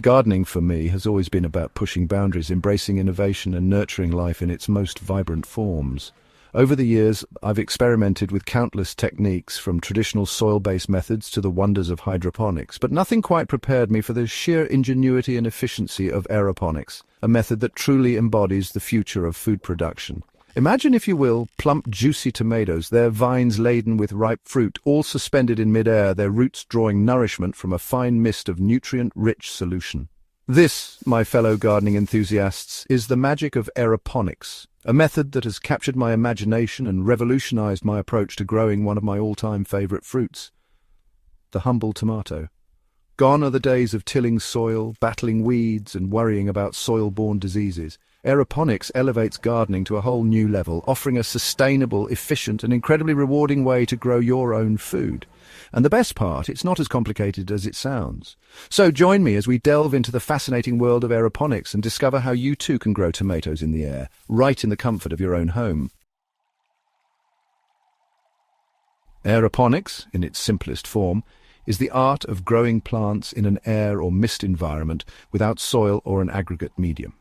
Gardening for me has always been about pushing boundaries, embracing innovation and nurturing life in its most vibrant forms. Over the years, I've experimented with countless techniques, from traditional soil-based methods to the wonders of hydroponics, but nothing quite prepared me for the sheer ingenuity and efficiency of aeroponics, a method that truly embodies the future of food production. Imagine, if you will, plump, juicy tomatoes, their vines laden with ripe fruit, all suspended in mid-air, their roots drawing nourishment from a fine mist of nutrient-rich solution. This, my fellow gardening enthusiasts, is the magic of aeroponics, a method that has captured my imagination and revolutionized my approach to growing one of my all-time favorite fruits, the humble tomato. Gone are the days of tilling soil, battling weeds, and worrying about soil-borne diseases. Aeroponics elevates gardening to a whole new level, offering a sustainable, efficient, and incredibly rewarding way to grow your own food. And the best part, it's not as complicated as it sounds. So join me as we delve into the fascinating world of aeroponics and discover how you too can grow tomatoes in the air, right in the comfort of your own home. Aeroponics, in its simplest form, is the art of growing plants in an air or mist environment without soil or an aggregate medium.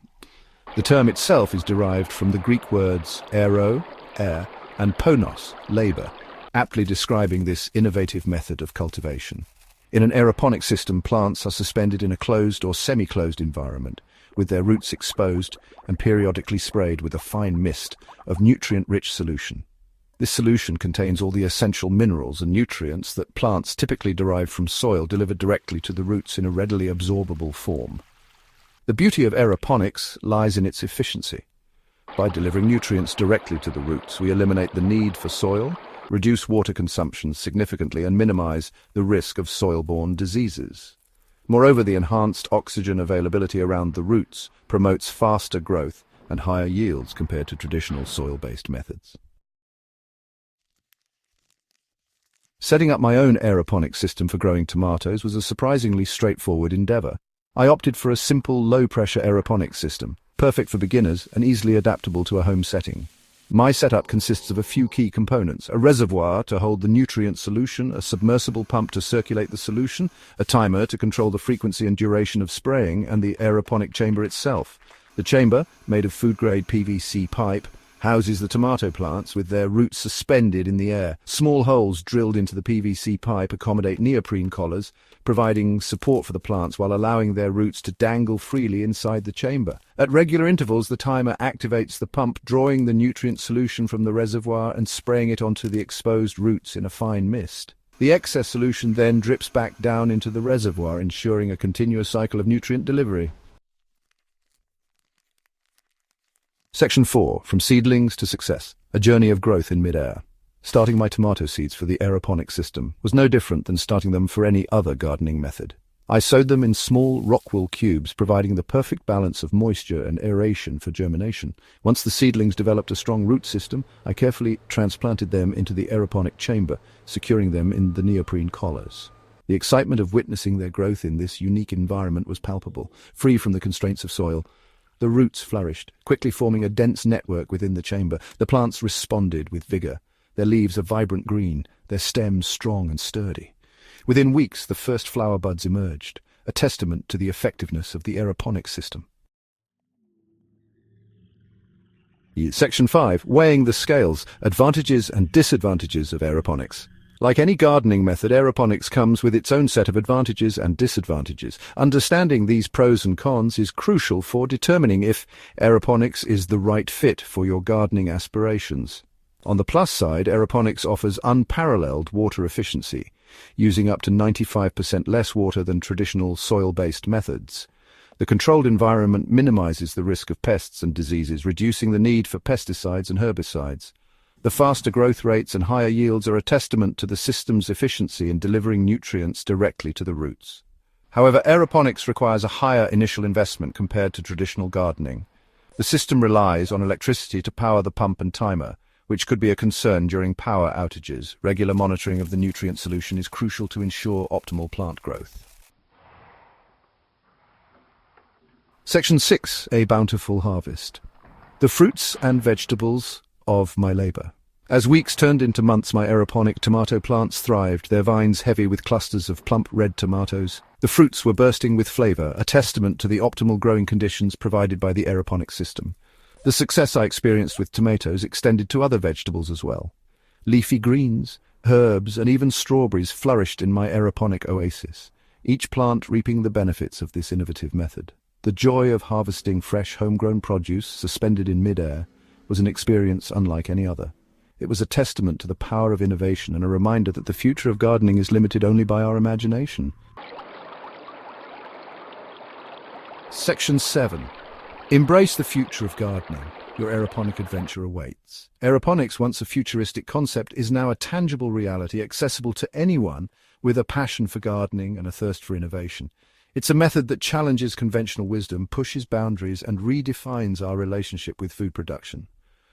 The term itself is derived from the Greek words aero, air, and ponos, labor, aptly describing this innovative method of cultivation. In an aeroponic system, plants are suspended in a closed or semi-closed environment, with their roots exposed and periodically sprayed with a fine mist of nutrient-rich solution. This solution contains all the essential minerals and nutrients that plants typically derive from soil, delivered directly to the roots in a readily absorbable form. The beauty of aeroponics lies in its efficiency. By delivering nutrients directly to the roots, we eliminate the need for soil, reduce water consumption significantly, and minimize the risk of soil-borne diseases. Moreover, the enhanced oxygen availability around the roots promotes faster growth and higher yields compared to traditional soil-based methods. Setting up my own aeroponic system for growing tomatoes was a surprisingly straightforward endeavor. I opted for a simple, low-pressure aeroponics system, perfect for beginners and easily adaptable to a home setting. My setup consists of a few key components: a reservoir to hold the nutrient solution, a submersible pump to circulate the solution, a timer to control the frequency and duration of spraying, and the aeroponic chamber itself. The chamber, made of food-grade PVC pipe, houses the tomato plants with their roots suspended in the air. Small holes drilled into the PVC pipe accommodate neoprene collars, providing support for the plants while allowing their roots to dangle freely inside the chamber. At regular intervals, the timer activates the pump, drawing the nutrient solution from the reservoir and spraying it onto the exposed roots in a fine mist. The excess solution then drips back down into the reservoir, ensuring a continuous cycle of nutrient delivery. Section 4. From Seedlings to Success. A Journey of Growth in Mid-Air. Starting my tomato seeds for the aeroponic system was no different than starting them for any other gardening method. I sowed them in small rock-wool cubes, providing the perfect balance of moisture and aeration for germination. Once the seedlings developed a strong root system, I carefully transplanted them into the aeroponic chamber, securing them in the neoprene collars. The excitement of witnessing their growth in this unique environment was palpable. Free from the constraints of soil, the roots flourished, quickly forming a dense network within the chamber. The plants responded with vigor, their leaves a vibrant green, their stems strong and sturdy. Within weeks, the first flower buds emerged, a testament to the effectiveness of the aeroponic system. Section 5. Weighing the scales. Advantages and disadvantages of aeroponics. Like any gardening method, aeroponics comes with its own set of advantages and disadvantages. Understanding these pros and cons is crucial for determining if aeroponics is the right fit for your gardening aspirations. On the plus side, aeroponics offers unparalleled water efficiency, using up to 95% less water than traditional soil-based methods. The controlled environment minimizes the risk of pests and diseases, reducing the need for pesticides and herbicides. The faster growth rates and higher yields are a testament to the system's efficiency in delivering nutrients directly to the roots. However, aeroponics requires a higher initial investment compared to traditional gardening. The system relies on electricity to power the pump and timer, which could be a concern during power outages. Regular monitoring of the nutrient solution is crucial to ensure optimal plant growth. Section 6. A Bountiful Harvest. The fruits and vegetables of my labor. As weeks turned into months, my aeroponic tomato plants thrived, their vines heavy with clusters of plump red tomatoes. The fruits were bursting with flavor, a testament to the optimal growing conditions provided by the aeroponic system. The success I experienced with tomatoes extended to other vegetables as well. Leafy greens, herbs, and even strawberries flourished in my aeroponic oasis, each plant reaping the benefits of this innovative method. The joy of harvesting fresh homegrown produce suspended in mid-air was an experience unlike any other. It was a testament to the power of innovation and a reminder that the future of gardening is limited only by our imagination. Section 7. Embrace the future of gardening. Your aeroponic adventure awaits. Aeroponics, once a futuristic concept, is now a tangible reality accessible to anyone with a passion for gardening and a thirst for innovation. It's a method that challenges conventional wisdom, pushes boundaries, and redefines our relationship with food production.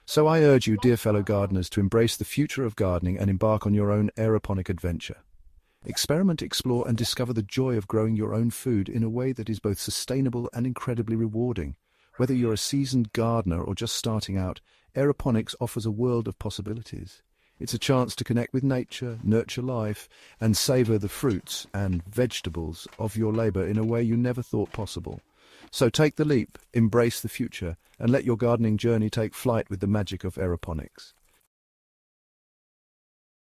So I urge you, dear fellow gardeners, to embrace the future of gardening and embark on your own aeroponic adventure. Experiment, explore, and discover the joy of growing your own food in a way that is both sustainable and incredibly rewarding. Whether you're a seasoned gardener or just starting out, aeroponics offers a world of possibilities. It's a chance to connect with nature, nurture life, and savor the fruits and vegetables of your labor in a way you never thought possible. So take the leap, embrace the future, and let your gardening journey take flight with the magic of aeroponics.